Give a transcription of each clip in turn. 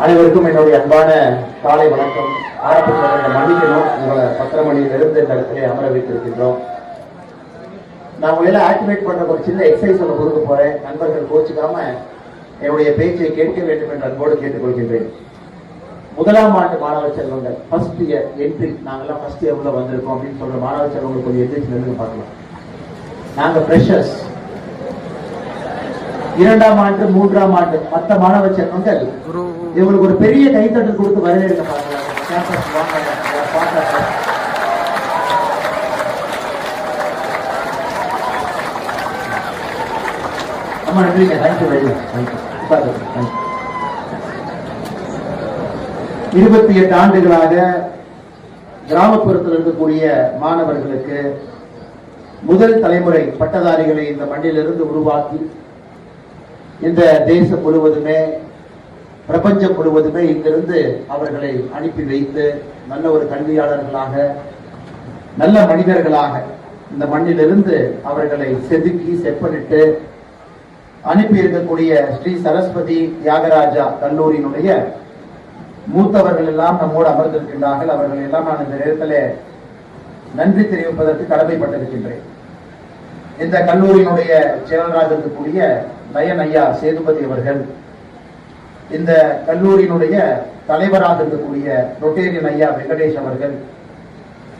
அனைவருக்கும் என்னுடைய அன்பான காலை வணக்கம். ஆரம்பத்தில் மன்னிக்கணும், உங்களை 10:30 மணியிலிருந்து இந்த இடத்துல அமர வைத்திருக்கின்றோம். நான் உங்களை ஆக்டிவேட் பண்ற ஒரு சின்ன எக்ஸசைஸ் ஒன்று கொடுக்க போறேன். நண்பர்கள் கோச்சிக்காம என்னுடைய பேச்சை கேட்க வேண்டும் என்று அன்போடு கேட்டுக்கொள்கின்றேன். முதலாம் ஆண்டு மாணவ செல்வங்கள் ஃபர்ஸ்ட் இயர் என்ட்ரி, நாங்கெல்லாம் ஃபர்ஸ்ட் இயர் உள்ள வந்திருக்கோம் அப்படின்னு சொல்ற மாணவ செல்வங்கள் கொஞ்சம் எந்திரிச்சு நின்று பார்க்கலாம். நாங்க ஃப்ரெஷர்ஸ். 2ஆம் ஆண்டு 3ஆம் ஆண்டு மற்ற மாணவ செல்வங்கள் இவங்களுக்கு ஒரு பெரிய கைத்தட்டல் கொடுத்து வரவேற்க பார்க்கலாம். ரொம்ப நன்றிங்க. Thank you very much. 28 ஆண்டுகளாக கிராமப்புறத்தில் இருக்கக்கூடிய மாணவர்களுக்கு முதல் தலைமுறை பட்டதாரிகளை இந்த மண்ணிலிருந்து உருவாக்கி இந்த தேசம் முழுவதுமே பிரபஞ்சம் முழுவதுமே இங்கிருந்து அவர்களை அனுப்பி வைத்து நல்ல ஒரு கல்வியாளர்களாக நல்ல மனிதர்களாக இந்த மண்ணிலிருந்து அவர்களை செதுக்கி செப்பனிட்டு அனுப்பி இருக்கக்கூடிய ஸ்ரீ சரஸ்வதி தியாகராஜா கல்லூரியினுடைய மூத்தவர்கள் எல்லாம் நம்மோடு அமர்ந்திருக்கின்றார்கள். அவர்கள் எல்லாம் நான் இந்த நேரத்தில் நன்றி தெரிவிப்பதற்கு கடமைப்பட்டிருக்கின்றேன். இந்த கல்லூரியினுடைய செயலராக இருக்கக்கூடிய நயன் ஐயா சேதுபதி அவர்கள், இந்த கல்லூரியினுடைய தலைவராக இருக்கக்கூடிய ரொட்டேரியன் ஐயா வெங்கடேஷ் அவர்கள்,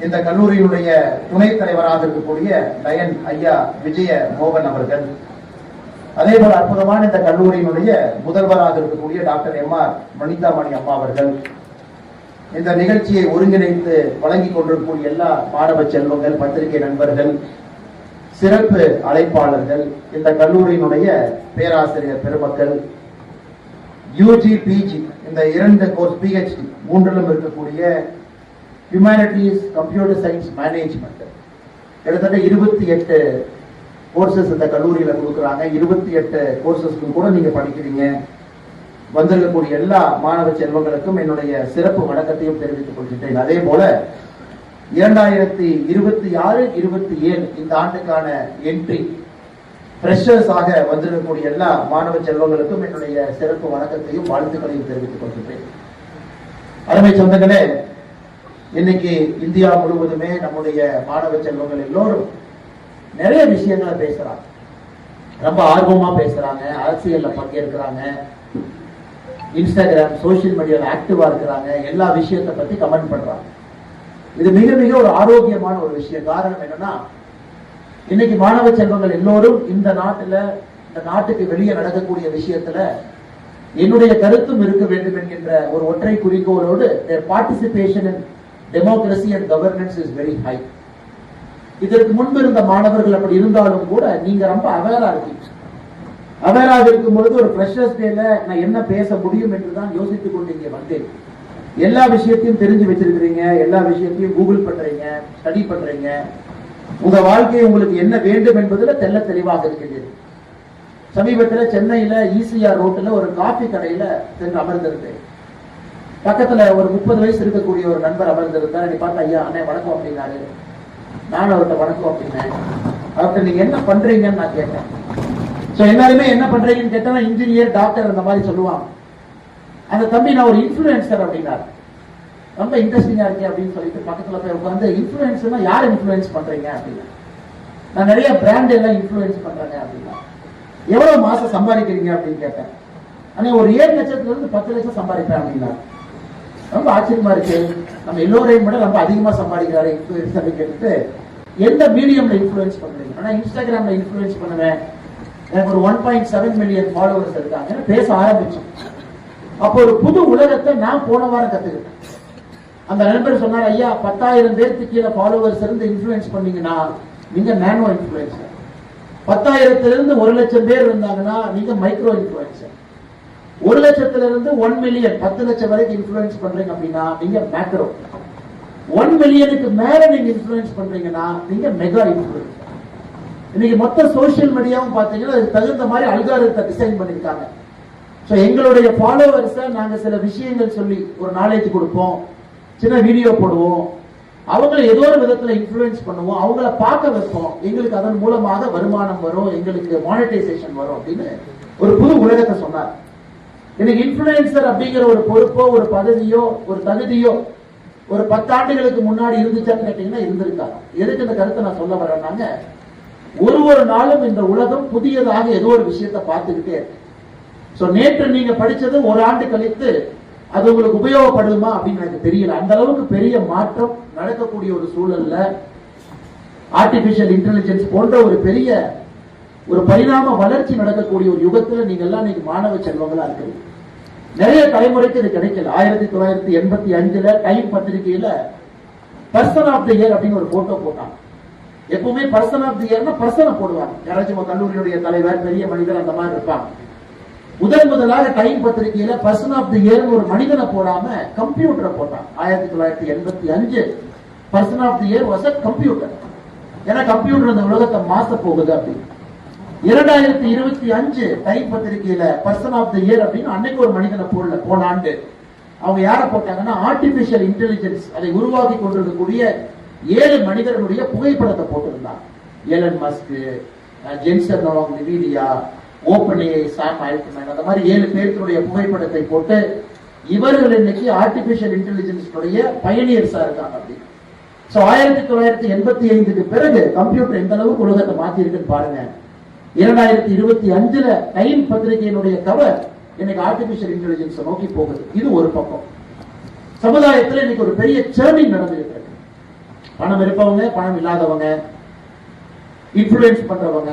இந்த கல்லூரியினுடைய துணைத் தலைவராக இருக்கக்கூடிய நயன் ஐயா விஜய மோகன் அவர்கள், அதே போல அற்புதமான இந்த கல்லூரியினுடைய முதல்வராக இருக்கக்கூடிய டாக்டர் எம்.ஆர். வனிதாமணி அம்மா அவர்கள், இந்த நிகழ்ச்சியை ஒருங்கிணைத்து வழங்கிக் கொண்டிருக்கக்கூடிய எல்லா மாணவ செல்வங்கள், பத்திரிகை நண்பர்கள், சிறப்பு அழைப்பாளர்கள், இந்த கல்லூரியினுடைய பேராசிரியர் பெருமக்கள், யூஜி பிஜி இந்த 2 கோர்ஸ் பிஹெச்டி 3லும் இருக்கக்கூடிய ஹியூமானிட்டிஸ் கம்ப்யூட்டர் சயின்ஸ் மேனேஜ்மெண்ட் கிட்டத்தட்ட 28 கோர்சஸ் இந்த கல்லூரியில கொடுக்குறாங்க. 28 கோர்சஸ்க்கு கூட நீங்க படிக்கிறீங்க. வந்திருக்கக்கூடிய எல்லா மாணவ செல்வங்களுக்கும் என்னுடைய சிறப்பு வணக்கத்தையும் தெரிவித்துக் கொள்கின்றேன். அதே போல 2026-27 இந்த ஆண்டுக்கான என்ட்ரி ஃப்ரெஷர்ஸ் ஆக வந்திருக்கக்கூடிய எல்லா மாணவ செல்வங்களுக்கும் என்னுடைய சிறப்பு வணக்கத்தையும் வாழ்த்துக்களையும் தெரிவித்துக் கொள்கின்றேன். அருமை சொந்தங்களே, இன்னைக்கு இந்தியா முழுவதுமே நம்முடைய மாணவ செல்வங்கள் எல்லோரும் நிறைய விஷயங்களை பேசுறாங்க, ரொம்ப ஆர்வமா பேசுறாங்க, அரசியல்ல பங்கேற்கிறாங்க, இன்ஸ்டாகிராம் சோசியல் மீடியால ஆக்டிவா இருக்கிறாங்க, எல்லா விஷயத்தை பத்தி கமெண்ட் பண்றாங்க. இது மிக மிக ஒரு ஆரோக்கியமான ஒரு விஷயம். காரணம் என்னன்னா, இன்னைக்கு மாணவ செல்வங்கள் எல்லோரும் இந்த நாட்டுக்கு வெளியே நடக்கக்கூடிய விஷயத்துல என்னுடைய கருத்தும் இருக்க வேண்டும் என்கின்ற ஒரு ஒற்றை குறிக்கோளோடு their participation in democracy and governance is very high. இதற்கு முன்பு இருந்த மாணவர்கள் அப்படி இருந்தாலும் கூட நீங்க ரொம்ப அவேரா இருக்கீங்க. அவேராக இருக்கும் பொழுது ஒரு ஃப்ரெஷர்ஸ் டேல நான் என்ன பேச முடியும் என்றுதான் யோசித்துக் கொண்டு இங்கே வந்தேன். எல்லா விஷயத்தையும் தெரிஞ்சு வச்சிருக்கிறீங்க, எல்லா விஷயத்தையும் கூகுள் பண்றீங்க, ஸ்டடி பண்றீங்க. உங்க வாழ்க்கை உங்களுக்கு என்ன வேண்டும் என்பதுல தெல்ல தெளிவாக இருக்கிறது. சமீபத்தில் சென்னையில ஈசிஆர் ரோட்ல ஒரு காபி கடையில சென்று அமர்ந்திருந்தேன். பக்கத்துல ஒரு 30 வயசு இருக்கக்கூடிய ஒரு நண்பர் அமர்ந்திருந்தார். நீ பார்த்தா, ஐயா அண்ணே வணக்கம் அப்படின்னாரு. நான் அவர்கிட்ட வணக்கம் அப்படின்னேன். அவர்கிட்ட நீங்க என்ன பண்றீங்கன்னு நான் கேட்டேன். எல்லாருமே என்ன பண்றீங்கன்னு கேட்டா இன்ஜினியர், டாக்டர் அந்த மாதிரி சொல்லுவாங்க. அந்த தம்பி நான் ஒரு இன்ஃபுளுன்சர் அப்படின்னாரு. ரொம்ப இன்ட்ரெஸ்டிங்கா இருக்கு அப்படின்னு சொல்லிட்டு பக்கத்துல போய் உட்காந்து, இன்ஃபுளுன்ஸ்னா யார் இன்ஃபுளுன்ஸ் பண்றீங்க அப்படின்னா, நான் நிறைய பிராண்ட் எல்லாம் இன்ஃபுளுன்ஸ் பண்றேங்க அப்படின்னா. எவ்வளவு மாசம் சம்பாதிக்கிறீங்க அப்படின்னு கேட்டேன். ஆனா ஒரு 7 லட்சத்துல இருந்து 10 லட்சம் சம்பாதிப்பேன் அப்படின்னா. ரொம்ப ஆச்சரியமா இருக்கு, நம்ம எல்லோரையும் விட ரொம்ப அதிகமா சம்பாதிக்கிறாரு இன்ஃபுளுன்ஸ் அப்படின்னு கேட்டுட்டு, எந்த மீடியம்ல இன்ஃபுளுன்ஸ் பண்றீங்க? ஆனா இன்ஸ்டாகிராம்ல இன்ஃபுளுன்ஸ் பண்ணுவேன், எனக்கு ஒரு 1.7 மில்லியன் ஃபாலோவர்ஸ் இருக்காங்க. பேச ஆரம்பிச்சோம். அப்போ ஒரு புது உலகத்தை நான் போன வாரம் கத்துக்கிட்டேன். அந்த நண்பர் சொன்னார், ஐயா 10,000 பேருக்கு கீழே ஃபாலோவர்ஸ் இருந்து இன்ஃபுளுன்ஸ் பண்ணீங்கன்னா நீங்க நானோ இன்ஃபுளுன்சர். 10,000 இருந்து 1 லட்சம் பேர் இருந்தாங்கன்னா நீங்க மைக்ரோ இன்ஃபுளுன்சர். 1 லட்சத்துல இருந்து 1 மில்லியன் 10 லட்சம் வரைக்கும் இன்ஃபுளுன்ஸ் பண்றீங்க அப்படின்னா நீங்க மேக்ரோ. 1 மில்லியனுக்கு மேல நீங்க இன்ஃபுளுன்ஸ் பண்றீங்கன்னா நீங்க மெகா இன்ஃபுளுன்சர். இன்னைக்கு மொத்த சோசியல் மீடியாவும் பாத்தீங்கன்னா அதுக்கு தகுந்த மாதிரி அல்காரிதத்தை டிசைன் பண்ணிருக்காங்க. எங்களுடைய ஃபாலோவர்ஸை நாங்க சில விஷயங்கள் சொல்லி ஒரு நாலேஜ் கொடுப்போம், சின்ன வீடியோ போடுவோம், அவங்களை ஏதோ ஒரு விதத்துல இன்ஃபுளுன்ஸ் பண்ணுவோம், அவங்கள பார்க்க வைப்போம், எங்களுக்கு அதன் மூலமாக வருமானம் வரும், எங்களுக்கு மானிட்டைசேஷன் வரும் அப்படின்னு ஒரு புது உலகத்தை சொன்னார். இன்னைக்கு இன்ஃபுளுசர் அப்படிங்கிற ஒரு பொறுப்போ ஒரு பதவியோ ஒரு தகுதியோ ஒரு 10 ஆண்டுகளுக்கு முன்னாடி இருந்துச்சான்னு கேட்டீங்கன்னா இருந்திருக்காங்க. எதுக்கு இந்த கருத்தை நான் சொல்ல வரேன்னாங்க, ஒரு நாளும் இந்த உலகம் புதியதாக ஏதோ ஒரு விஷயத்தை பார்த்துக்கிட்டே இருக்கு. சோ நேற்று நீங்க படிச்சது ஒரு ஆண்டு கழித்து அது உங்களுக்கு உபயோகப்படுமா அப்படின்னு எனக்கு தெரியல. அந்த அளவுக்கு பெரிய மாற்றம் நடக்கக்கூடிய ஒரு சூழல்ல ஆர்டிபிஷியல் இன்டெலிஜென்ஸ் போன்ற ஒரு பெரிய ஒரு பரிணாம வளர்ச்சி நடக்கக்கூடிய ஒரு யுகத்துல நீங்க எல்லாம் இன்னைக்கு மாணவ செல்வங்களா இருக்கிறீங்க. நிறைய தலைமுறைக்கு இது கிடைக்கல. 1985 டைம் பத்திரிகையில பர்சன் ஆஃப் தி இயர் அப்படின்னு ஒரு போட்டோ போட்டாங்க. எப்பவுமே பர்சன் ஆஃப் தி இயர்னா பர்சனை போடுவாங்க, யாராச்சும் கல்லூரியுடைய தலைவர் பெரிய மனிதர் அந்த மாதிரி இருப்பாங்க. முதலாக டைம் பத்திரிகையில பர்சன் ஆஃப் தி இயர் ஒரு மனிதனை போடாம கம்ப்யூட்டரை போட்டாங்க. 1985 person of the year was a computer. ஏன்னா கம்ப்யூட்டர் இந்த உலகத்தை மாத்த போகுது அப்படின்னு. 2025 டைம் பத்திரிகையில பர்சன் ஆஃப் தி இயர் அப்படின்னு அன்னைக்கு ஒரு மனிதனை போடல. போன ஆண்டு அவங்க யார போட்டாங்கன்னா ஆர்டிபிஷியல் இன்டெலிஜென்ஸ் அதை உருவாக்கி கொண்டிருக்கக்கூடிய 7 மனிதர்களுடைய புகைப்படத்தை போட்டிருந்தாங்க. Elon Musk, Jensen Huang, Nvidia, OpenAI, Sam Altman, அந்த மாதிரி 7 பேருடைய புகைப்படத்தை போட்டு இவர்கள் இன்னைக்கு ஆர்டிபிஷியல் இன்டெலிஜென்ஸ் பயனியர்ஸா இருக்காங்க அப்படின்னு. சோ 1985க்கு பிறகு கம்ப்யூட்டர் எந்த அளவுக்கு உலகத்தை மாத்தி இருக்குன்னு பாருங்க. 2025 டைம் பத்திரிகையினுடைய கவர் இன்னைக்கு ஆர்டிபிஷியல் இன்டெலிஜென்ஸ் நோக்கி போகுது. இது ஒரு பக்கம். சமுதாயத்தில் இன்னைக்கு ஒரு பெரிய சேர்னிங் நடந்துகிட்டு இருக்கு. பணம் இருப்பவங்க, பணம் இல்லாதவங்க, இன்ஃபுளுன்ஸ் பண்றவங்க,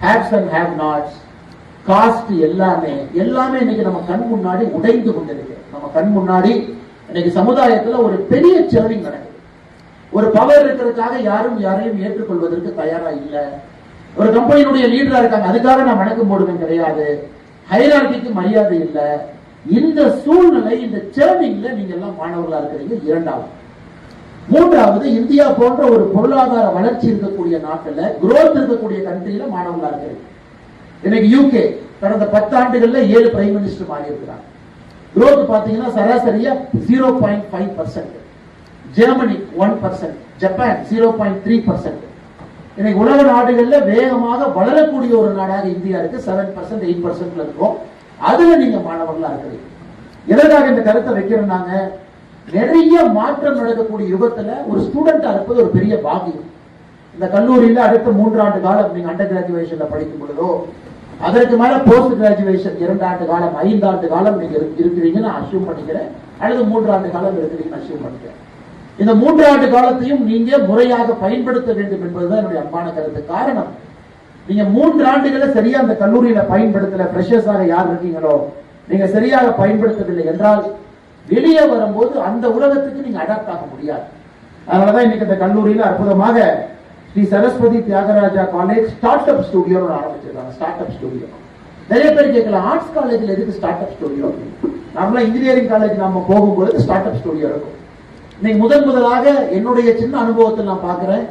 haves and have nots, caste எல்லாமே இன்னைக்கு நம்ம கண் முன்னாடி உடைந்து கொண்டிருக்கு. நம்ம கண் முன்னாடி இன்னைக்கு சமுதாயத்துல ஒரு பெரிய சேர்னிங் நடக்குது. ஒரு பவர் இருக்கிறதுக்காக யாரும் யாரையும் ஏற்றுக்கொள்வதற்கு தயாரா இல்ல. ஒரு கம்பெனியுடைய லீடரா இருக்காங்க, அதுக்காக நான் வணக்கம் போடுவேன் கிடையாது. ஹைரார்கிக்கு மரியாதை இல்ல. இந்த சூழ்நிலை, இந்த சேர்னிங்ல நீங்க எல்லாம் மாணவர்களா இருக்கிறீங்க. இரண்டாவது. மூன்றாவது, இந்தியா போன்ற ஒரு பொருளாதார வளர்ச்சி இருக்கக்கூடிய நாட்டில், குரோத் இருக்கக்கூடிய கண்ட்ரியில மாணவர்களா இருக்கிறீங்க. இன்னைக்கு யூகே கடந்த 10 ஆண்டுகள்ல 7 பிரைம் மினிஸ்டர் மாறி இருக்கிறாங்க. குரோத் பாத்தீங்கன்னா சராசரியா 0.5%, ஜெர்மனி 1%, ஜப்பான் 0.3%. இன்னைக்கு உலக நாடுகள்ல வேகமாக வளரக்கூடிய ஒரு நாடாக இந்தியா இருக்கு. 7%, 8% இருக்கும். அதுல நீங்க மாணவர்களா இருக்கிறீங்க. எதற்காக இந்த கருத்தை வைக்கிறோம்னாங்க, நிறைய மாற்றம் நடக்கக்கூடிய யுகத்துல ஒரு ஸ்டூடெண்டா இருப்பது ஒரு பெரிய பாக்கியம். இந்த கல்லூரியில அடுத்த 3 ஆண்டு காலம் நீங்க அண்டர் கிராஜுவேஷன்ல படிக்கும் பொழுதோ, அதற்கு மேல போஸ்ட் கிராஜுவேஷன் 2 ஆண்டு காலம், 5 ஆண்டு காலம் நீங்க இருக்கிறீங்கன்னு அசியூம் பண்ணிக்கிறேன், அல்லது 3 ஆண்டு காலம் இருக்கிறீங்கன்னு அசியூம் பண்ணிக்கிறேன். இந்த 3 ஆண்டு காலத்தையும் நீங்க முறையாக பயன்படுத்த வேண்டும் என்பதுதான் என்னுடைய அன்பான கருத்து. காரணம், நீங்க 3 ஆண்டுகளை சரியா அந்த கல்லூரியில பயன்படுத்தல, ஃப்ரெஷர்ஸாக யார் இருக்கீங்களோ நீங்க சரியாக பயன்படுத்தவில்லை என்றால் வெளியே வரும்போது அந்த உலகத்துக்கு நீங்க அடாப்ட் ஆக முடியாது. அதனாலதான் இன்னைக்கு இந்த கல்லூரியில அற்புதமாக Sri Saraswati Thyagaraja college startup studio ஆரம்பிச்சிருக்காங்க. ஸ்டார்ட் அப் ஸ்டுடியோ நிறைய பேர் கேட்கலாம், ஆர்ட்ஸ் காலேஜ்ல எதுக்கு ஸ்டார்ட் அப் ஸ்டுடியோ? நம்மள இன்ஜினியரிங் காலேஜ் நம்ம போகும்போது ஸ்டார்ட் அப் ஸ்டுடியோ இருக்கும். இன்னைக்கு முதலாக என்னுடைய சின்ன அனுபவத்தில் நான் பார்க்கிறேன்,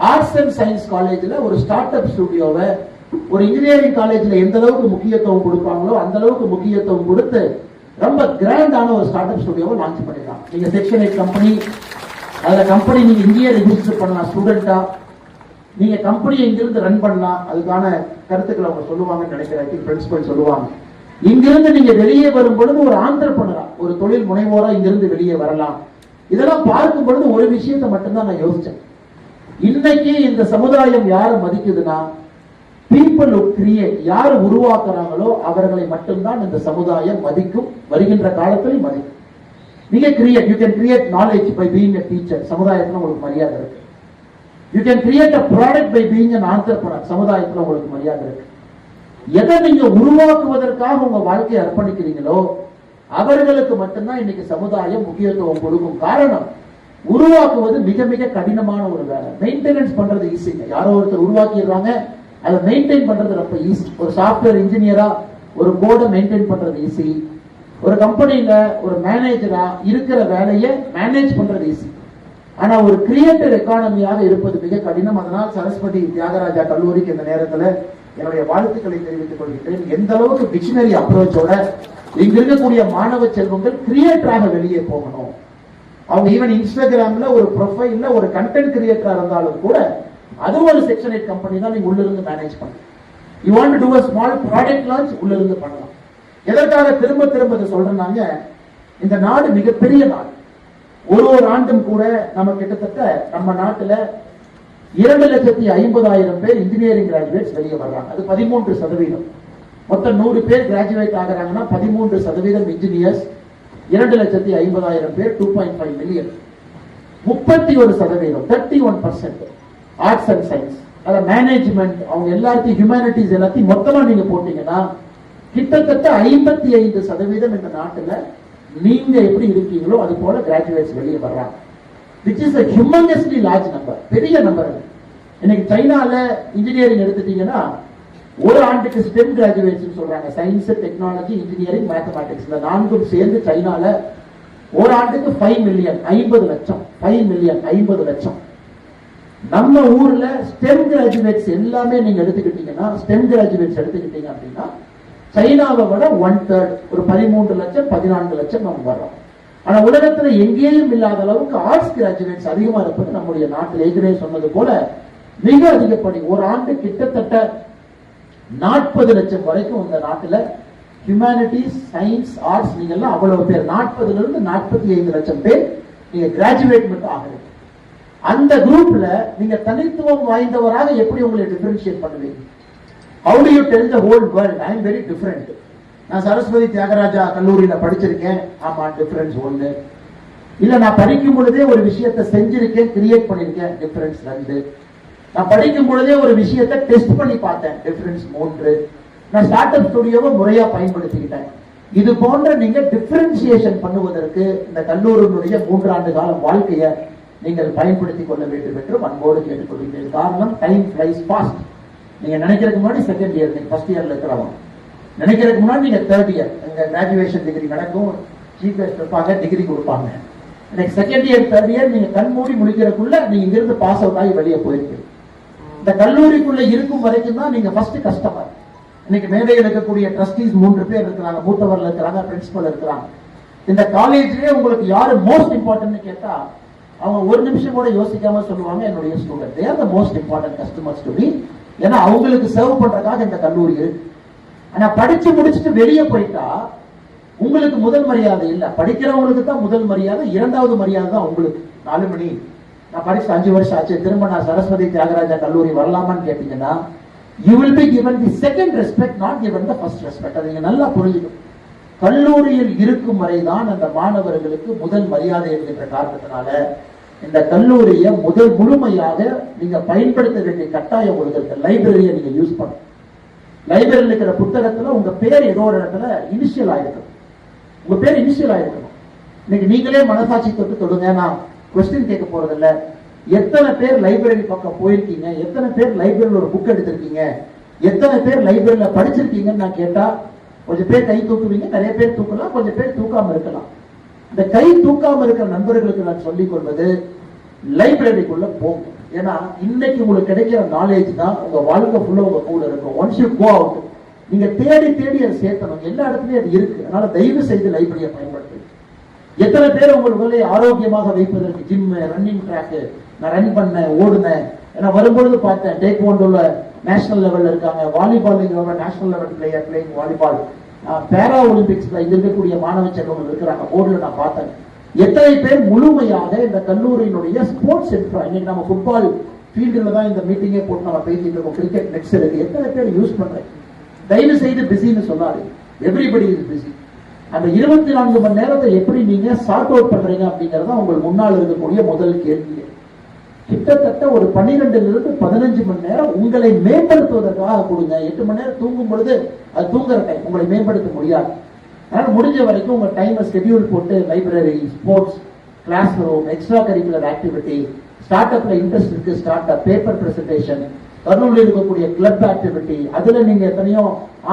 ஆர்ட்ஸ் அண்ட் சயின்ஸ் காலேஜ்ல ஒரு ஸ்டார்ட் அப் ஸ்டுடியோவை ஒரு இன்ஜினியரிங் காலேஜ்ல எந்த அளவுக்கு முக்கியத்துவம் கொடுப்பாங்களோ அந்த அளவுக்கு முக்கியத்துவம் கொடுத்து ரொம்ப கிராண்டான ஒரு ஸ்டார்ட் அப் ஸ்டுடியோவை லான்ச் பண்ணிருக்காங்க. நீங்க செக்ஷன் 8 கம்பெனி, அதுல கம்பெனி நீங்க இங்கேயே ரெஜிஸ்டர் பண்ணலாம். ஸ்டூடெண்டா நீங்க கம்பெனியை இங்கிருந்து ரன் பண்ணலாம். அதுக்கான கருத்துக்களை அவங்க சொல்லுவாங்கன்னு நினைக்கிறேன், பிரின்சிபல் சொல்லுவாங்க. இங்கிருந்து நீங்க வெளியே வரும் பொழுது ஒரு ஆண்டர்பிரனரா, ஒரு தொழில் முனைவோரா இங்கிருந்து வெளியே வரலாம். இதெல்லாம் பார்க்கும் பொழுது ஒரு விஷயத்தை மட்டும்தான் நான் யோசிச்சேன். இன்னைக்கு இந்த சமுதாயம் யாரை மதிக்குதுன்னா, people who create, யார் உருவாக்குறாங்களோ அவர்களை மட்டும்தான் இந்த சமுதாயம் மதிக்கும். வருகின்ற காலத்தில் மதிக்கும். நீங்க create, you can create knowledge by being a teacher, சமுதாயத்துல உங்களுக்கு மரியாதை இருக்கு. You can create a product by being an entrepreneur, சமுதாயத்துல உங்களுக்கு மரியாதை இருக்கு. எதை நீங்க உருவாக்குவதற்காக உங்க வாழ்க்கையை அர்ப்பணிக்கிறீங்களோ அவர்களுக்கு மட்டும்தான் இன்னைக்கு சமுதாயம் முக்கியத்துவம் கொடுக்கும். காரணம், உருவாக்குவது மிக மிக கடினமான ஒரு வேலை. மெயின்டெனன்ஸ் பண்றது ஈஸிங்க. யாரோ ஒருத்தர் உருவாக்கிடுறாங்க, அதை மெயின்டைன் பண்றது ரொம்ப ஈஸி. ஒரு சாஃப்ட்வேர் இன்ஜினியரா ஒரு கோடை மெயின்டைன் பண்றது ஈஸி. ஒரு கம்பெனியில ஒரு மேனேஜரா இருக்கிற வேலையை மேனேஜ் பண்றது ஈஸி. ஆனா ஒரு கிரியேட்டர் எக்கானமியாக இருப்பது மிக கடினம். அதனால் சரஸ்வதி தியாகராஜா கல்லூரிக்கு இந்த நேரத்தில் என்னுடைய வாழ்த்துக்களை தெரிவித்துக் கொள்கிறேன். எந்த அளவுக்கு டிக்ஷனரி அப்ரோச்சோட இங்க இருக்கக்கூடிய மாணவ செல்வங்கள் கிரியேட்டராக வெளியே போகணும். அவங்க ஈவன் இன்ஸ்டாகிராம்ல ஒரு ப்ரொஃபைல்ல ஒரு கண்டென்ட் கிரியேட்டரா இருந்தாலும் கூட அது ஒரு செக்ஷன் 8 கம்பெனி தான் நீங்க உள்ள இருந்து மேனேஜ் பண்ணலாம். You want to to a small product launch, உள்ள இருந்து பண்ணலாம். எதற்காக திரும்ப திரும்ப இதை சொல்றேன்னாங்க, இந்த நாடு மிகப்பெரிய நாடு. ஒரு ஆண்டும் கூட நம்ம கிட்டத்தட்ட நம்ம நாட்டுல 2,50,000 பேர் இன்ஜினியரிங் கிராஜுவேட்ஸ் வெளியே வர்றாங்க. அது 13%. மொத்தம் 100 பேர் கிராஜுவேட் ஆகிறாங்கன்னா 13% இன்ஜினியர்ஸ், 2,50,000 பேர் 2.5 மில்லியன். 31% 31% ஆர்ட்ஸ் அண்ட் சயின்ஸ், அத மேனேஜ்மெண்ட், அவங்க எல்லாத்தையும் ஹியூமனிட்டிஸ் எல்லாத்தையும் மொத்தமா நீங்க போட்டீங்கன்னா கிட்டத்தட்ட 55% இந்த நாட்டுல நீங்க எப்படி இருக்கீங்களோ அது போல கிராஜுவேட்ஸ் வெளியே வர்றாங்க. which is a humongously large number, பெரிய நம்பர். இன்னைக்கு சைனால இன்ஜினியரிங் எடுத்துட்டீங்கன்னா ஒரு ஆண்டுக்கு ஸ்டெம் கிராஜுவேட்ஸ் சொல்றாங்க, சயின்ஸ், டெக்னாலஜி, இன்ஜினியரிங், மேத்தமேட்டிக்ஸ், இந்த நான்கும் சேர்ந்து சைனால ஒரு ஆண்டுக்கு 5 மில்லியன் 50 லட்சம் 5 மில்லியன் 50 லட்சம். நம்ம ஊர்ல ஸ்டெம் கிராஜுவேட்ஸ் எல்லாமே நீங்க எடுத்துக்கிட்டீங்கன்னா, ஸ்டெம் கிராஜுவேட்ஸ் எடுத்துக்கிட்டீங்க அப்படின்னா சைனாவை விட 1/3, ஒரு 13 லட்சம் 14 லட்சம் நம்ம வர்றோம். ஆனா உலகத்துல எங்கேயும் இல்லாத அளவுக்கு ஆர்ட்ஸ் கிராஜுவேட்ஸ் அதிகமா இருப்பது நம்முடைய நாட்டில். ஏற்கனவே சொன்னது போல மிக அதிகப்படி ஒரு ஆண்டு கிட்டத்தட்ட 40 லட்சம் வரைக்கும் இந்த நாட்டுல ஹியூமனிட்டிஸ், சயின்ஸ், ஆர்ட்ஸ் நீங்க எல்லாம் அவ்வளவு பேர், 40 இருந்து 45 லட்சம் பேர் நீங்க கிராஜுவேட் மட்டும் ஆகுது. அந்த குரூப்ல நீங்க தனித்துவம் வாய்ந்தவராக எப்படி உங்களை டிஃபரன்ஷியேட் பண்ணுவீங்க? How do you tell the whole world I am very different? நான் சரஸ்வதி தியாகராஜா கல்லூரியில படிச்சிருக்கேன், ஆமா டிஃபரன்ஸ் ஒண்ணு. இல்ல நான் படிக்கும் பொழுதே ஒரு விஷயத்தை செஞ்சிருக்கேன், கிரியேட் பண்ணிருக்கேன், டிஃபரன்ஸ் 2. நான் படிக்கும் பொழுதே ஒரு விஷயத்தை டெஸ்ட் பண்ணி பார்த்தேன், டிஃபரன்ஸ் 3. நான் ஸ்டார்ட் அப் ஸ்டுடியோவை முறையா பயன்படுத்திக்கிட்டேன். இது போன்ற நீங்க டிஃபரன்சியேஷன் பண்ணுவதற்கு இந்த கல்லூரியினுடைய 3 ஆண்டு கால வாழ்க்கையை நீங்கள் பயன்படுத்திக் கொள்ள வேண்டும் என்று அன்போடு கேட்டுக்கொள்கிறேன். காரணம், டைம் ஃபிளைஸ் ஃபாஸ்ட். நீங்க நினைக்கிறதுக்கு முன்னாடி செகண்ட் இயர், நீங்க ஃபர்ஸ்ட் இயர்ல இருக்கிறவங்க நினைக்கிறதுக்கு முன்னாடி நீங்க தேர்ட் இயர், எங்க கிராஜுவேஷன் டிகிரி நடக்கும், சீஃப் கெஸ்ட் இருப்பாங்க, டிகிரி கொடுப்பாங்க. இன்னைக்கு செகண்ட் இயர் தேர்ட் இயர் நீங்க கண் மூடி முடிக்கிறதுக்குள்ள நீங்க இங்கிருந்து பாஸ் அவுட் ஆகி வெளியே போயிருக்கீங்க. இந்த கல்லூரிக்குள்ள இருக்கும் வரைக்கும் தான் நீங்க ஃபர்ஸ்ட் கஸ்டமர். இன்னைக்கு மேடையில் இருக்கக்கூடிய ட்ரஸ்டீஸ் 3 பேர் இருக்கிறாங்க, மூத்தவர்கள் இருக்கிறாங்க, பிரின்சிபல் இருக்கிறாங்க. இந்த காலேஜ்லயே உங்களுக்கு யாரு மோஸ்ட் இம்பார்ட்டன்ட் கேட்டா அவங்க ஒரு நிமிஷம் கூட யோசிக்காம சொல்லுவாங்க, என்னுடைய student. They are the most important customers to me. ஏன்னா அவங்களுக்கு சர்வ் பண்றதுக்காக இந்த கல்லூரி இருக்கு. ஆனா படிச்சு முடிச்சுட்டு வெளியே போயிட்டா உங்களுக்கு முதல் மரியாதை இல்ல, படிக்கிறவங்களுக்கு தான் முதல் மரியாதை, இரண்டாவது மரியாதை தான் உங்களுக்கு. 4 மணி நான் படிச்சு 5 வருஷம் ஆச்சு, திரும்ப நான் சரஸ்வதி தியாகராஜா கல்லூரி வரலாமான்னு கேட்டீங்கன்னா you will be given the second respect, not given the first respect. அதை நீங்க நல்லா புரிஞ்சுக்கணும். கல்லூரியில் இருக்கும் வரைதான் அந்த மாணவர்களுக்கு முதல் மரியாதை என்கின்ற காரணத்தினால இந்த கல்லூரியை முழுமையாக நீங்க பயன்படுத்த வேண்டிய கட்டாயம் உங்களுக்கு இருக்கு. லைப்ரரியை நீங்க யூஸ் பண்ணணும். லைப்ரரியில் இருக்கிற புத்தகத்துல உங்க பேர் ஏதோ ஒரு இடத்துல இனிஷியல் ஆயிருக்கணும். உங்க பேர் இனிஷியல் ஆயிருக்கணும். இன்னைக்கு நீங்களே மனசாட்சி தொட்டு தொடுங்க, நான் கொஸ்டின் கேட்க போறது இல்ல. எத்தனை பேர் லைப்ரரி பக்கம் போயிருக்கீங்க? எத்தனை பேர் லைப்ரரியில் ஒரு புக் எடுத்திருக்கீங்க? எத்தனை பேர் லைப்ரரியில படிச்சிருக்கீங்கன்னு நான் கேட்டா கொஞ்சம் பேர் கை தூக்குவீங்க, நிறைய பேர் தூக்கலாம், கொஞ்சம் பேர் தூக்காம இருக்கலாம். இந்த கை தூக்காம இருக்கிற நண்பர்களுக்கு நான் சொல்லிக் கொள்வது, லைப்ரரிக்குள்ள போங்க. ஏன்னா இன்னைக்கு உங்களுக்கு கிடைக்கிற நாலேஜ் தான் உங்க வாழ்க்கை ஃபுல்லா உங்க கூட இருக்கும். ஒன்ஸ் யூ கோ அவுட், நீங்க தேடி தேடி அதை சேர்த்தணும். எல்லா இடத்துலயும் அது இருக்கு. அதனால தயவு செய்து லைப்ரரியை பயன்படுத்துங்க. எத்தனை பேர் உங்களுக்கு ஆரோக்கியமாக வைப்பதற்கு ஜிம், ரன்னிங் ட்ராக், நான் ரன் பண்ணேன், ஓடுனேன். ஏன்னா வரும்பொழுது பார்த்தேன், டேக்வாண்டோல நேஷனல் லெவல்ல இருக்காங்க, volleyball national level player playing volleyball, பேரா ஒலிம்பிக்ஸ்ல இங்க இருக்கக்கூடிய மாணவ செல்வங்கள் இருக்கிறாங்க. போர்டுல நான் பார்த்தேன். எத்தனை பேர் முழுமையாக இந்த கல்லூரியினுடைய ஸ்போர்ட்ஸ் இன்ஃப்ரா, இன்னைக்கு நம்ம ஃபுட்பால் ஃபீல்டுல தான் இந்த மீட்டிங்கே போட்டு நம்ம பேசிட்டு இருக்கோம், கிரிக்கெட் நெக்ஸ்ட் இருக்கு. எத்தனை பேர் யூஸ் பண்றேன்? தயவு செய்து பிஸின்னு சொல்லாது, எவ்ரிபடி இஸ் பிஸி. அந்த 24 மணி நேரத்தை எப்படி நீங்க சார்ட் அவுட் பண்றீங்க அப்படிங்கறத உங்களுக்கு முன்னால் இருக்கக்கூடிய முதல் கேள்வி. கிட்டத்தட்ட ஒரு 12 to 15 மணி நேரம் உங்களை மேம்படுத்துவதற்காக கொடுங்க. 8 மணி நேரம் தூங்கும் பொழுது அது தூங்குற டைம், உங்களை மேம்படுத்த முடியாது. அதனால முடிஞ்ச வரைக்கும் உங்க டைமை ஸ்கெடியூல் போட்டு library, sports, class room, extra curricular activity, start அப்ல இன்ட்ரெஸ்ட் இருக்கு, ஸ்டார்ட் அப், பேப்பர் பிரசன்டேஷன், கர்னூலில் இருக்கக்கூடிய கிளப் ஆக்டிவிட்டி, அதுல நீங்க எத்தனையோ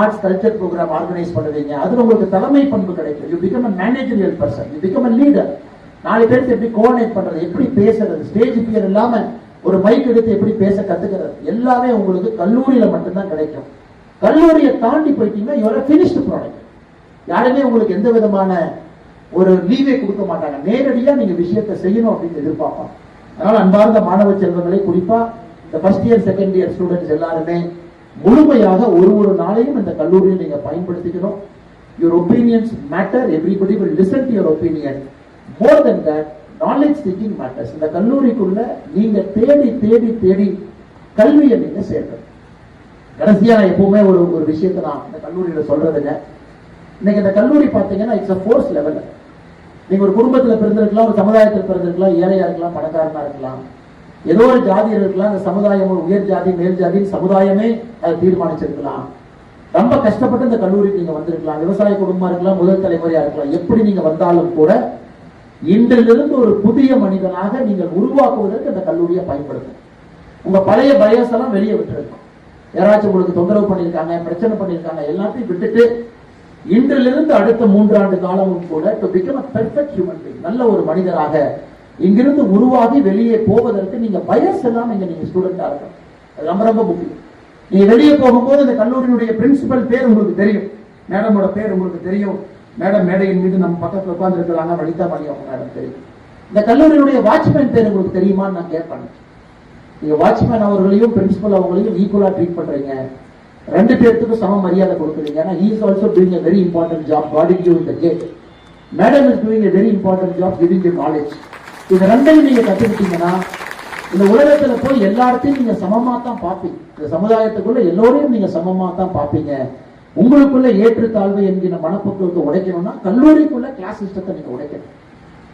ஆர்ட்ஸ் கல்ச்சர் ப்ரோக்ராம் ஆர்கனைஸ் பண்ணுவீங்க. அதுல உங்களுக்கு தலைமை பண்பு கிடைக்கும். You become a managerial person, you become a leader. 4 பேருக்கு எப்படி கோஆர்டினேட் பண்றது, எப்படி பேசுறது, ஸ்டேஜ் ஃபியர் இல்லாம ஒரு மைக் எடுத்து எப்படி பேச கத்துக்கிறது, எல்லாமே உங்களுக்கு கல்லூரியில மட்டும்தான் கிடைக்கும். கல்லூரியை தாண்டி போயிட்டீங்கன்னா you are a finished product. யாருமே உங்களுக்கு எந்த விதமான ஒரு லீவே கொடுக்க மாட்டாங்க. நேரடியா நீங்க விஷயத்தை செய்யணும் அப்படின்னு எதிர்பார்ப்பாங்க. அதனால அன்பார்ந்த மாணவ செல்வங்களை, குறிப்பா இந்த first year second year students எல்லாருமே முழுமையாக ஒரு நாளையும் இந்த கல்லூரியை நீங்க பயன்படுத்திக்கணும். your opinions matter, everybody will listen to your opinion. More than that, knowledge seeking matters. இந்த கல்லூரிக்குள்ள நீங்க தேடி தேடி தேடி கல்வியை நீங்க சேர்க்கணும். கடைசியா நான் எப்பவுமே ஒரு விஷயத்தை நான் இந்த கல்லூரியில சொல்றதுங்க, இன்னைக்கு இந்த கல்லூரி பாத்தீங்கன்னா இட்ஸ் a ஃபோர்ஸ் லெவல். நீங்க ஒரு குடும்பத்துல பிறந்திருக்கலாம், ஒரு சமுதாயத்தில் பிறந்திருக்கலாம், ஏழையா இருக்கலாம், பணக்காரனா இருக்கலாம், ஏதோ ஒரு ஜாதி இருக்கலாம். அந்த சமுதாயம் ஒரு உயர் ஜாதி மேல் ஜாதி சமுதாயமே அதை தீர்மானிச்சிருக்கலாம். ரொம்ப கஷ்டப்பட்டு இந்த கல்லூரிக்கு நீங்க வந்திருக்கலாம், விவசாய குடும்பமா இருக்கலாம், முதல் தலைமுறையா இருக்கலாம். எப்படி நீங்க வந்தாலும் கூட இன்றிலிருந்து ஒரு புதிய மனிதனாக நீங்கள் உருவாக்குவதற்கு இந்த கல்லூரியை பயன்படுத்தும். உங்க பழைய பயஸ் எல்லாம் வெளியே விட்டுருக்கும். யாராச்சும் உங்களுக்கு தொந்தரவு பண்ணியிருக்காங்க, பிரச்சனை பண்ணியிருக்காங்க, எல்லாத்தையும் விட்டுட்டு இன்றிலிருந்து அடுத்த 3 ஆண்டு காலமும் கூட to become a perfect human being, நல்ல ஒரு மனிதராக இங்கிருந்து உருவாகி வெளியே போவதற்கு நீங்க பயஸ் எல்லாம் நீங்க ஸ்டூடெண்டா இருக்கணும். அது ரொம்ப ரொம்ப முக்கியம். நீங்க வெளியே போகும்போது இந்த கல்லூரியுடைய பிரின்சிபல் பேர் உங்களுக்கு தெரியும், மேடமோட பேர் உங்களுக்கு தெரியும். மேடம் மேடையின் மீது நம்ம பக்கத்தில் உட்கார்ந்து இருக்கிறாங்க, வனிதா மணி அவங்க மேடம் தெரியும். இந்த கல்லூரியுடைய வாட்ச்மேன் பேர் உங்களுக்கு தெரியுமான்னு நான் கேட்பேன். நீங்க வாட்ச்மேன் அவர்களையும் பிரின்சிபல் அவங்களையும் ஈக்குவலா ட்ரீட் பண்றீங்க, 2 பேருக்கும் சம மரியாதை கொடுக்குறீங்க. ஏன்னா he is also doing a very important job guarding you in the gate. Madam is doing a very important job giving you knowledge. இது ரெண்டையும் நீங்க கத்துக்கிட்டீங்கன்னா இந்த உலகத்துல போய் எல்லாத்தையும் நீங்க சமமா தான் பார்ப்பீங்க. இந்த சமுதாயத்துக்குள்ள எல்லோரையும் நீங்க சமமா தான் பார்ப்பீங்க. உங்களுக்குள்ள ஏற்றுத்தாழ்வு என்கிற மனப்பக்குவத்தை உடைக்கணும்னா கல்லூரிக்குள்ள கிளாஸ் சிஸ்டத்தை நீங்க உடைக்கணும்.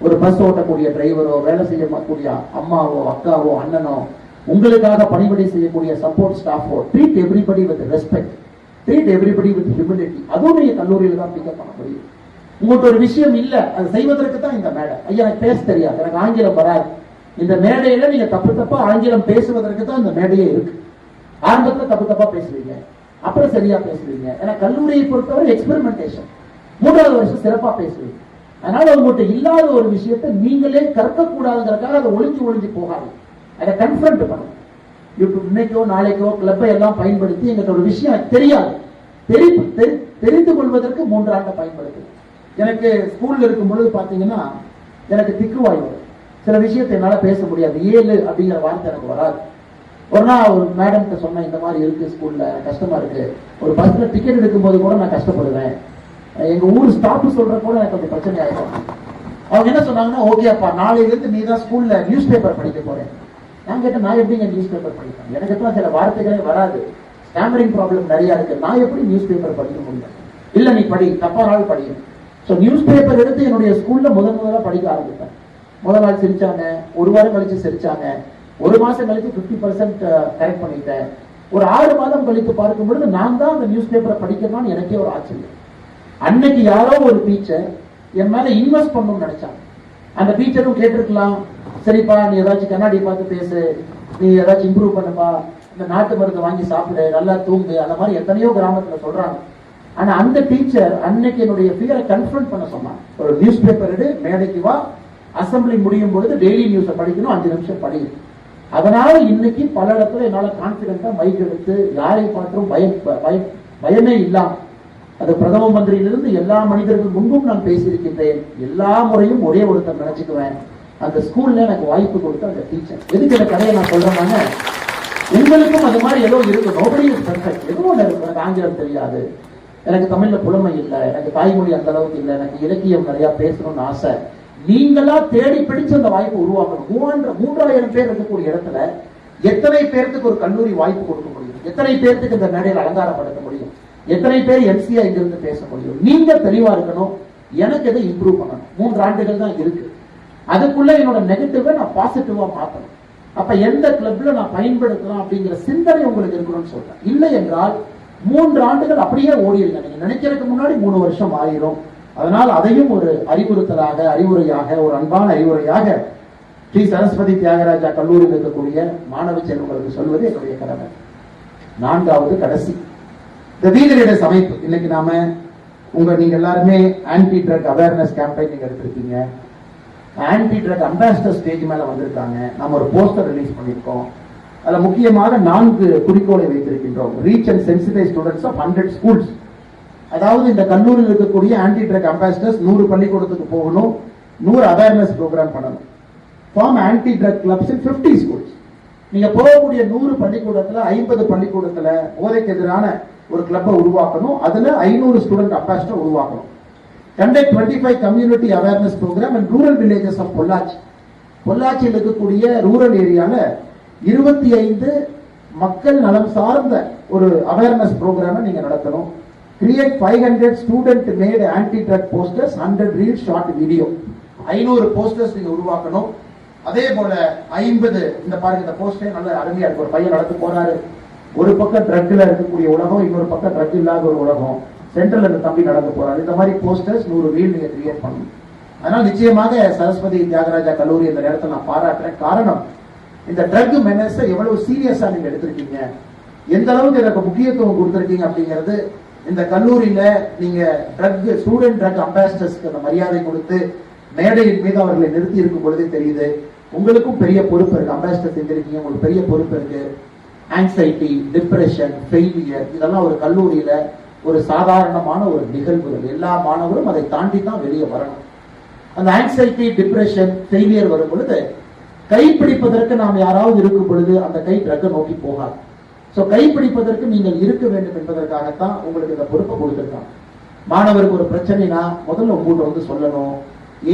ஒரு பஸ் ஓட்டக்கூடிய டிரைவரோ, வேலை செய்யக்கூடிய அம்மாவோ, அக்காவோ, அண்ணனோ, உங்களுக்காக பணிபடை செய்யக்கூடிய சப்போர்ட் ஸ்டாஃபோ, treat everybody with respect, treat everybody with humility. அதுவும் நீங்க கல்லூரியில தான் பிக்கப் பண்ண முடியும். உங்கள்கிட்ட ஒரு விஷயம் இல்ல, அது செய்வதற்கு தான் இந்த மேடை. ஐயா எனக்கு பேச தெரியாது, எனக்கு ஆங்கிலம் வராது. இந்த மேடையில நீங்க தப்பு தப்பா ஆங்கிலம் பேசுவதற்கு தான் இந்த மேடையே இருக்கு. ஆரம்பத்துல தப்பு தப்பா பேசுவீங்க, அப்புறம் சரியா பேசுவீங்க. ஏன்னா கல்லூரியை பொறுத்தவரை எக்ஸ்பெரிமெண்டேஷன். 3வது வருஷம் சிறப்பா பேசுவீங்க. அதனால உங்கள்கிட்ட இல்லாத ஒரு விஷயத்தை நீங்களே கற்கக்கூடாதுங்கிறதுக்காக அதை ஒளிஞ்சு போகாது, அதை கன்ஃபரண்ட் பண்ணணும். இன்னைக்கோ நாளைக்கோ கிளப்பை எல்லாம் பயன்படுத்தி எங்கிட்ட ஒரு விஷயம் தெரியாது, தெரிந்து கொள்வதற்கு 3 ஆண்டை பயன்படுத்து. எனக்கு ஸ்கூல்ல இருக்கும் பொழுது பாத்தீங்கன்னா எனக்கு திக்குவாய் வரும். சில விஷயத்தை என்னால பேச முடியாது, 7 அப்படிங்கிற வார்த்தை எனக்கு வராது. ஒரு நாள் ஒரு மேடம் சொன்ன, இந்த மாதிரி இருக்கு ஸ்கூல்ல, கஷ்டமா இருக்கு. ஒரு பஸ்ல டிக்கெட் எடுக்கும் போது கூட நான் கஷ்டப்படுவேன், எங்க ஊர் ஸ்டாப் சொல்ற கூட எனக்கு கொஞ்சம் பிரச்சனை ஆயிடும். அவங்க என்ன சொன்னாங்கன்னா, ஓகே அப்பா நாளையிலிருந்து நீ தான் ஸ்கூல்ல நியூஸ் பேப்பர் படிக்க போறேன். நான் கேட்டேன், நான் எப்படிங்க நியூஸ் பேப்பர் படிப்பேன்? எனக்கு எல்லாம் சில வார்த்தைகளே வராது, ஸ்டாமரிங் ப்ராப்ளம் நிறைய இருக்கு, நான் எப்படி நியூஸ் பேப்பர் படிக்க முடியும்? இல்ல நீ படி, தப்பா நாள் படியும். ஸோ நியூஸ் பேப்பர் எடுத்து என்னுடைய ஸ்கூல்ல முதல்ல படிக்க ஆரம்பித்தேன். முதல் நாள் சிரிச்சாங்க, 1 வாரம் கழிச்சு சிரிச்சாங்க, 1 மாசம் கழிச்சு 50% கரெக்ட் பண்ணிட்டேன். ஒரு 6 மாதம் கழித்து பார்க்கும் பொழுது நான் தான் அந்த நியூஸ் பேப்பரை படிக்கணும்னு எனக்கே ஒரு ஆச்சரியம். அன்னைக்கு யாரோ ஒரு டீச்சர் என் மேல இன்வெஸ்ட் பண்ணணும்னு நினைச்சாங்க. அந்த டீச்சரும் கேட்டிருக்கலாம், சரிப்பா நீ ஏதாச்சும் கண்ணாடி பார்த்து பேசு, நீ ஏதாச்சும் இம்ப்ரூவ் பண்ணுப்பா, இந்த நாட்டு மருந்து வாங்கி சாப்பிடு, நல்லா தூங்கு, அந்த மாதிரி எத்தனையோ கிராமத்துல சொல்றாங்க. ஆனா அந்த டீச்சர் அன்னைக்கு என்னுடைய ஃபியரை கன்ஃபரண்ட் பண்ண சொன்னாங்க. ஒரு நியூஸ் பேப்பர் எடு, மேடைக்கு வா, அசம்பிளி முடியும் பொழுது டெய்லி நியூஸை படிக்கணும், 5 நிமிஷம் படி. அதனால இன்னைக்கு பல இடத்துல என்னால கான்பிடென்டா மைக் எடுத்து யாரை பார்த்தும் பயமே இல்லாம, அது பிரதம மந்திரியிலிருந்து எல்லா மனிதர்கள் முன்பும் நான் பேசியிருக்கின்றேன். எல்லா முறையும் ஒரே ஒருத்தர் நினைச்சுக்குவேன், அந்த ஸ்கூல்ல எனக்கு வாய்ப்பு கொடுத்த அந்த டீச்சர். எதுக்கு இந்த கதையை நான் சொல்றேன்னா, உங்களுக்கும் அது மாதிரி ஏதோ இருக்கு. Nobody is perfect. ஏதோ ஒன்று இருக்கு, எனக்கு ஆங்கிலம் தெரியாது, எனக்கு தமிழ்ல புலமை இல்லை, எனக்கு தாய்மொழி அந்த அளவுக்கு இல்லை, எனக்கு இலக்கியம் நிறைய பேசணும்னு ஆசை. நீங்களா தேடி பிடிச்சு அந்த வாய்ப்பு உருவாக்கணும். 3000 பேர் இருக்கக்கூடிய இடத்துல எத்தனை பேருக்கு ஒரு கல்லூரி வாய்ப்பு கொடுக்க முடியும்? எத்தனை பேருக்கு இந்த மேடையில் அலங்காரப்படுத்த முடியும்? எத்தனை பேர் எம்சியா இங்கிருந்து பேச முடியும்? நீங்க தெளிவா இருக்கணும், எனக்கு எதை இம்ப்ரூவ் பண்ணணும். 3 ஆண்டுகள் தான் இருக்கு, அதுக்குள்ள என்னோட நெகட்டிவை நான் பாசிட்டிவா மாற்றணும். அப்ப எந்த கிளப்ல நான் பயன்படுத்தலாம் அப்படிங்கிற சிந்தனை உங்களுக்கு இருக்கணும்னு சொல்றேன். இல்லை என்றால் 3 ஆண்டுகள் அப்படியே ஓடிடுங்க. நீங்க நினைக்கிறதுக்கு முன்னாடி 3 வருஷம் ஆயிரும். அதனால் அதையும் ஒரு அறிவுறுத்தலாக, அறிவுரையாக, ஒரு அன்பான அறிவுரையாக ஸ்ரீ சரஸ்வதி தியாகராஜா கல்லூரியில் இருக்கக்கூடிய மாணவ செல்வங்களுக்கு சொல்வது என்னுடைய கடமை. 4வது கடைசி இந்த வீதரீடஸ் அமைப்பு. இன்னைக்கு நாம நீங்க எல்லாருமே ஆன்டி ட்ரக் அவேர்னஸ் கேம்பெயின் நீங்க எடுத்திருக்கீங்க. ஆன்டி ட்ரக் அம்பாசிடர் ஸ்டேஜ் மேல வந்திருக்காங்க. நம்ம ஒரு போஸ்டர் ரிலீஸ் பண்ணியிருக்கோம். அதுல முக்கியமாக 4 குறிக்கோளை வைத்திருக்கின்றோம். Reach and sensitize students of 100 schools. அதாவது இந்த கல்லூரியில் இருக்கக்கூடிய ஆன்டி ட்ரக் அம்பாசிடர்ஸ் 100 பள்ளிக்கூடத்துக்கு போகணும், 100 அவேர்னஸ் ப்ரோக்ராம் பண்ணணும். ஃபார்ம் ஆன்டி ட்ரக் கிளப்ஸ் இன் 50 ஸ்கூல்ஸ். நீங்க போகக்கூடிய 100 பள்ளிக்கூடத்துல 50 பள்ளிக்கூடத்துல போதைக்கு எதிரான ஒரு கிளப்பை உருவாக்கணும். அதுல 500 ஸ்டூடெண்ட் அம்பாசிடர் உருவாக்கணும். Conduct 25 community awareness programme and rural villages of Pollachi. பொள்ளாச்சியில் இருக்கக்கூடிய ரூரல் ஏரியால 25 மக்கள் நலம் சார்ந்த ஒரு அவேர்னஸ் ப்ரோக்ராம் நீங்க நடத்தணும். Create 500 student made anti drug posters, 100 reel short video. 500 posters நீங்க உருவாக்கணும். அதே போல 50 இந்த பாருங்க, இந்த போஸ்டே நல்ல அருமையா இருக்கு. ஒரு பையன் நடந்து போறாரு, ஒரு பக்கம் ட்ரக்ல இருக்கக்கூடிய உலகம், இன்னொரு பக்கம் ட்ரக் இல்லாத ஒரு உலகம், சென்ட்ரல் இந்த தம்பி நடந்து போறாரு. இந்த மாதிரி போஸ்டர்ஸ் 100 ரீல் நீங்க கிரியேட் பண்ணணும். அதனால நிச்சயமாக சரஸ்வதி தியாகராஜா கல்லூரி இந்த நேரத்தில் நான் பாராட்டுறேன். காரணம், இந்த ட்ரக் மெனஸை எவ்வளவு சீரியஸா நீங்க எடுத்திருக்கீங்க, எந்த அளவுக்கு எனக்கு முக்கியத்துவம் கொடுத்திருக்கீங்க அப்படிங்கிறது இந்த கல்லூரியில நீங்க ஸ்டூடெண்ட் ட்ரக் அம்பாசிடர்ஸ்க்கு அந்த மரியாதை கொடுத்து மேடையின் மீது அவர்களை நிறுத்தி இருக்கும் பொழுதே தெரியுது உங்களுக்கும் பெரிய பொறுப்பு இருக்கு. அம்பாசிடர் செஞ்சிருக்கீங்க, உங்களுக்கு பெரிய பொறுப்பு இருக்கு. ஆங்ஸைட்டி, டிப்ரெஷன், ஃபெயிலியர் இதெல்லாம் ஒரு கல்லூரியில ஒரு சாதாரணமான ஒரு நிகழ்வுகள். எல்லா மாணவரும் அதை தாண்டி தான் வெளியே வரணும். அந்த ஆங்ஸைட்டி, டிப்ரெஷன், ஃபெயிலியர் வரும் பொழுது கைப்பிடிப்பதற்கு நாம் யாராவது இருக்கும் பொழுது அந்த கை ட்ரக்கை நோக்கி போகாது. சோ கைப்பிடிப்பதற்கு நீங்கள் இருக்க வேண்டும் என்பதற்காகத்தான் உங்களுக்கு இந்த பொறுப்பை கொடுத்திருக்காங்க. மாணவருக்கு ஒரு பிரச்சனைனா முதல்ல உங்கள்கிட்ட வந்து சொல்லணும்.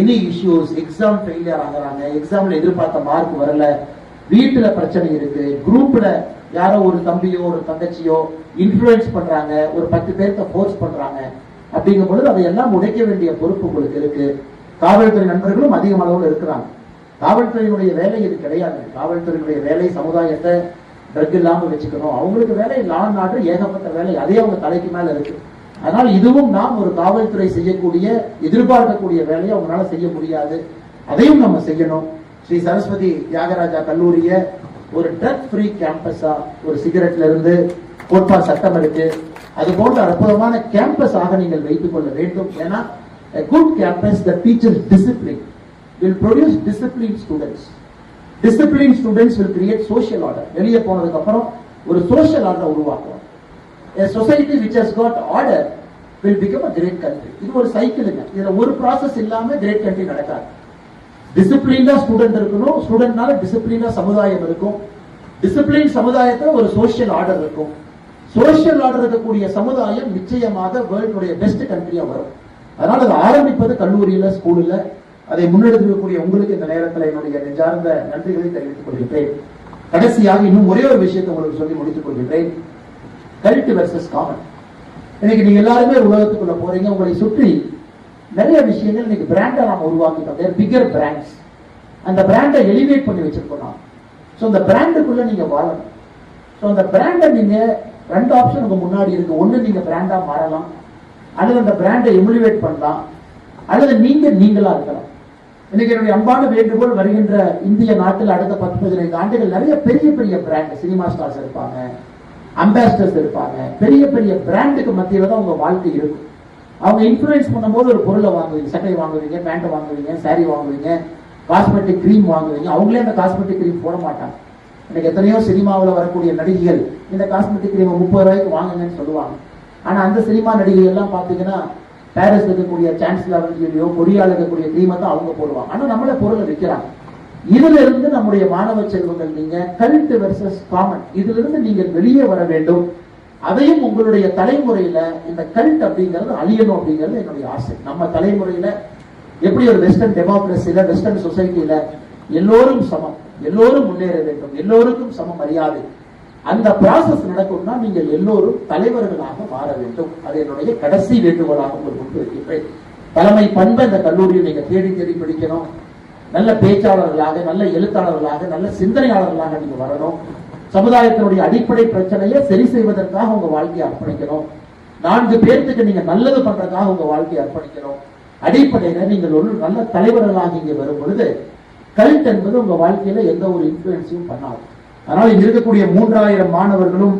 எனி இஷ்யூஸ், எக்ஸாம் ஃபெயிலியர் ஆகிறாங்க, எக்ஸாம்ல எதிர்பார்த்த மார்க் வரல, வீட்டுல பிரச்சனை இருக்கு, குரூப்ல யாரோ ஒரு தம்பியோ ஒரு தங்கச்சியோ இன்ஃபுளுன்ஸ் பண்றாங்க, ஒரு 10 பேர்த்த ஃபோர்ஸ் பண்றாங்க அப்படிங்கும் பொழுது அதையெல்லாம் உடைக்க வேண்டிய பொறுப்பு உங்களுக்கு இருக்கு. காவல்துறை நண்பர்களும் அதிக அளவில் இருக்கிறாங்க. காவல்துறையினுடைய வேலை இது கிடையாது. காவல்துறையினுடைய வேலை சமுதாயத்தை ட்ரக் இல்லாம வச்சுக்கணும். அவங்களுக்கு வேலை லா அண்ட் ஆர்டர், ஏகப்பட்ட வேலை, அதே அவங்க தலைக்கு மேல இருக்கு. அதனால இதுவும் நாம் ஒரு காவல்துறை செய்யக்கூடிய எதிர்பார்க்கக்கூடிய வேலையை அவங்களால செய்ய முடியாது. அதையும் நம்ம செய்யணும். ஸ்ரீ சரஸ்வதி தியாகராஜா கல்லூரிய ஒரு ட்ரக் ஃப்ரீ கேம்பஸா, ஒரு சிகரெட்ல இருந்து கோட்பா சட்டம் இருக்கு, அது போன்ற அற்புதமான கேம்பஸ் ஆக நீங்கள் வைத்துக் கொள்ள வேண்டும். ஏன்னா a good campus that teaches discipline will produce disciplined students. Disciplined students will create social order. வெளியே போனதுக்கு அப்புறம் ஒரு சோஷியல் ஆர்டர் உருவாக்கும். A society which has got order will become a great country. இது ஒரு சைக்கிளுங்க. இதுல ஒரு ப்ராசஸ் இல்லாம கிரேட் கண்ட்ரி நடக்காது. டிசிப்ளினா ஸ்டூடெண்ட் இருக்கணும், ஸ்டூடெண்ட்னால டிசிப்ளினா சமுதாயம் இருக்கும், டிசிப்ளின் சமுதாயத்துல ஒரு சோஷியல் ஆர்டர் இருக்கும். சோஷியல் ஆர்டர் இருக்கக்கூடிய சமுதாயம் நிச்சயமாக வேர்ல்டுடைய பெஸ்ட் கண்ட்ரியா வரும். அதனால அதை ஆரம்பிப்பது கல்லூரியில, ஸ்கூல்ல. அதை முன்னெடுக்கக்கூடிய உங்களுக்கு இந்த நேரத்தில் என்னுடைய நெஞ்சார்ந்த நன்றிகளை தெரிவித்துக் கொள்கின்றேன். கடைசியாக இன்னும் ஒரே ஒரு விஷயத்தை உங்களுக்கு சொல்லி முடித்துக் கொள்கின்றேன். Cult versus common. இன்னைக்கு நீங்க எல்லாருமே உலகத்துக்குள்ள போறீங்க, உங்களை சுற்றி நிறைய விஷயங்கள் இன்னைக்கு பிராண்டை நாம உருவாக்கிட்டோம். Figure brands. அந்த பிராண்டை எலிவேட் பண்ணி வச்சிருக்கோம். சோ அந்த பிராண்டுக்குள்ள நீங்க வாழணும். சோ அந்த பிராண்டை நீங்க 2 ஆப்ஷன் உங்க முன்னாடி இருக்கு. ஒண்ணு நீங்க பிராண்டா மாறலாம், அல்லது அந்த பிராண்டை எமுலிவேட் பண்ணலாம், அல்லது நீங்களா இருக்கலாம். இன்னைக்கு என்னுடைய அன்பான வேண்டுகோள், வருகின்ற இந்திய நாட்டில் அடுத்த 10-15 ஆண்டுகள் நிறைய பெரிய பெரிய பிராண்ட், சினிமா ஸ்டார்ஸ் இருப்பாங்க, அம்பாசிடர்ஸ் இருப்பாங்க. பெரிய பெரிய பிராண்டுக்கு மத்தியில தான் உங்க வாழ்க்கை இருக்கும். அவங்க இன்ஃபுளுன்ஸ் பண்ணும்போது ஒரு பொருளை வாங்குவீங்க, சட்டை வாங்குவீங்க, பேண்ட் வாங்குவீங்க, சாரி வாங்குவீங்க, காஸ்மெட்டிக் கிரீம் வாங்குவீங்க. அவங்களே அந்த காஸ்மெட்டிக் கிரீம் போட மாட்டாங்க. இன்னைக்கு எத்தனையோ சினிமாவில் வரக்கூடிய நடிகைகள் இந்த காஸ்மெட்டிக் கிரீம் 30 ரூபாய்க்கு வாங்குங்கன்னு சொல்லுவாங்க. ஆனா அந்த சினிமா நடிகை எல்லாம் பாத்தீங்கன்னா பாரிஸ் இருக்கக்கூடிய சான்சலர் கொரியால இருக்கக்கூடிய கிரீமை தான் அவங்க போடுவாங்க. ஆனா நம்மள பொருளை விற்கிறாங்க. இதுல இருந்து நம்முடைய மாணவ செல்வங்கள், நீங்க கல்ட் வெர்சஸ் காமன், இதுல இருந்து நீங்கள் வெளியே வர வேண்டும். அதையும் உங்களுடைய தலைமுறையில இந்த கல்ட் அப்படிங்கிறது அழியணும் அப்படிங்கிறது என்னுடைய ஆசை. நம்ம தலைமுறையில எப்படி ஒரு வெஸ்டர்ன் டெமோக்ரஸில, வெஸ்டர்ன் சொசைட்டில எல்லோரும் சமம், எல்லோரும் முன்னேற வேண்டும், எல்லோருக்கும் சம மரியாதை, அந்த ப்ராசஸ் நடக்கும்னா நீங்கள் எல்லோரும் தலைவர்களாக மாற வேண்டும். அது என்னுடைய கடைசி வேண்டுகோளாக உங்களுக்கு முன்பு இருக்கின்றேன். தலைமை பண்பை இந்த கல்லூரியில் நீங்க தேடி தேடி பிடிக்கணும். நல்ல பேச்சாளர்களாக, நல்ல எழுத்தாளர்களாக, நல்ல சிந்தனையாளர்களாக நீங்க வரணும். சமுதாயத்தினுடைய அடிப்படை பிரச்சனையை சரி செய்வதற்காக உங்க வாழ்க்கையை அர்ப்பணிக்கணும். 4 பேருக்கு நீங்க நல்லது பண்றதுக்காக உங்க வாழ்க்கையை அர்ப்பணிக்கணும். அடிப்படையில நீங்கள் ஒரு நல்ல தலைவர்களாக இங்க வரும் பொழுது கல்ட் என்பது உங்க வாழ்க்கையில எந்த ஒரு இன்ஃபுளுன்ஸையும் பண்ணாது. அதனால இங்க இருக்கக்கூடிய 3000 மாணவர்களும்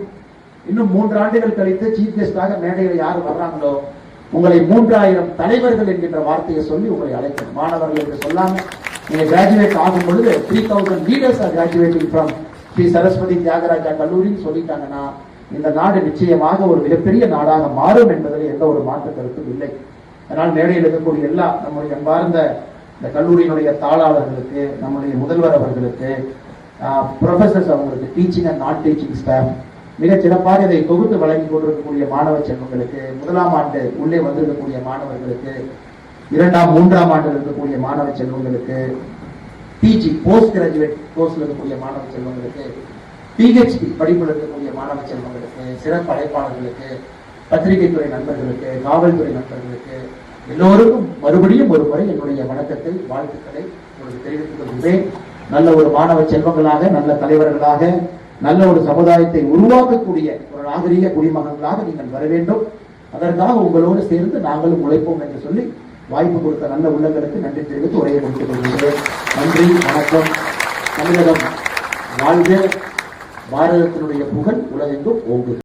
இன்னும் 3 ஆண்டுகள் கழித்து சீஃப் கெஸ்டாக மேடையில் யார் வர்றாங்களோ உங்களை 3000 தலைவர்கள் என்கின்ற வார்த்தையை சொல்லி உங்களை அழைக்கணும். மாணவர்கள் என்று சொல்லாம நீங்க கிராஜுவேட் ஆகும் பொழுது 3000 leaders are graduating from Shri Saraswati Thyagaraja கல்லூரின்னு சொல்லிட்டாங்கன்னா இந்த நாடு நிச்சயமாக ஒரு மிகப்பெரிய நாடாக மாறும் என்பதில் எந்த ஒரு மாற்று கருத்தும் இல்லை. அதனால் மேடையில் இருக்கக்கூடிய எல்லா நம்முடைய அன்பார்ந்த இந்த கல்லூரியினுடைய தாளாளர்களுக்கு, நம்முடைய முதல்வர் அவர்களுக்கு, ப்ரொஃபசர்ஸ் அவங்களுக்கு, டீச்சிங் அண்ட் நான் டீச்சிங் ஸ்டாஃப், மிகச் சிறப்பாக இதை தொகுத்து வழங்கி கொண்டிருக்கக்கூடிய மாணவ செல்வங்களுக்கு, முதலாம் ஆண்டு உள்ளே வந்திருக்கக்கூடிய மாணவர்களுக்கு, 2ஆம் 3ஆம் ஆண்டு இருக்கக்கூடிய மாணவ செல்வங்களுக்கு, பிஜி போஸ்ட் கிராஜுவேட் கோர்ஸ்ல இருக்கக்கூடிய மாணவ செல்வங்களுக்கு, பிஹெச்டி படிப்பில் இருக்கக்கூடிய மாணவ செல்வங்களுக்கு, சிறப்பு அழைப்பாளர்களுக்கு, பத்திரிகை துறை நண்பர்களுக்கு, காவல்துறை நண்பர்களுக்கு எல்லோருக்கும் மறுபடியும் ஒரு முறை என்னுடைய வணக்கத்தை, வாழ்த்துக்களை உங்களுக்கு தெரிவித்துக் கொள்கிறேன். நல்ல ஒரு மாணவ செல்வங்களாக, நல்ல தலைவர்களாக, நல்ல ஒரு சமுதாயத்தை உருவாக்கக்கூடிய ஒரு நாகரீக குடிமகன்களாக நீங்கள் வர வேண்டும். அதற்காக உங்களோடு சேர்ந்து நாங்களும் உழைப்போம் என்று சொல்லி வாய்ப்பு கொடுத்த நல்ல உள்ளங்களுக்கு நன்றி தெரிவித்து உரையை முடித்துக் கொள்கிறேன். நன்றி, வணக்கம். தமிழகம் வாழ்க, பாரதத்தினுடைய புகழ் உலகெங்கும் ஓங்குக.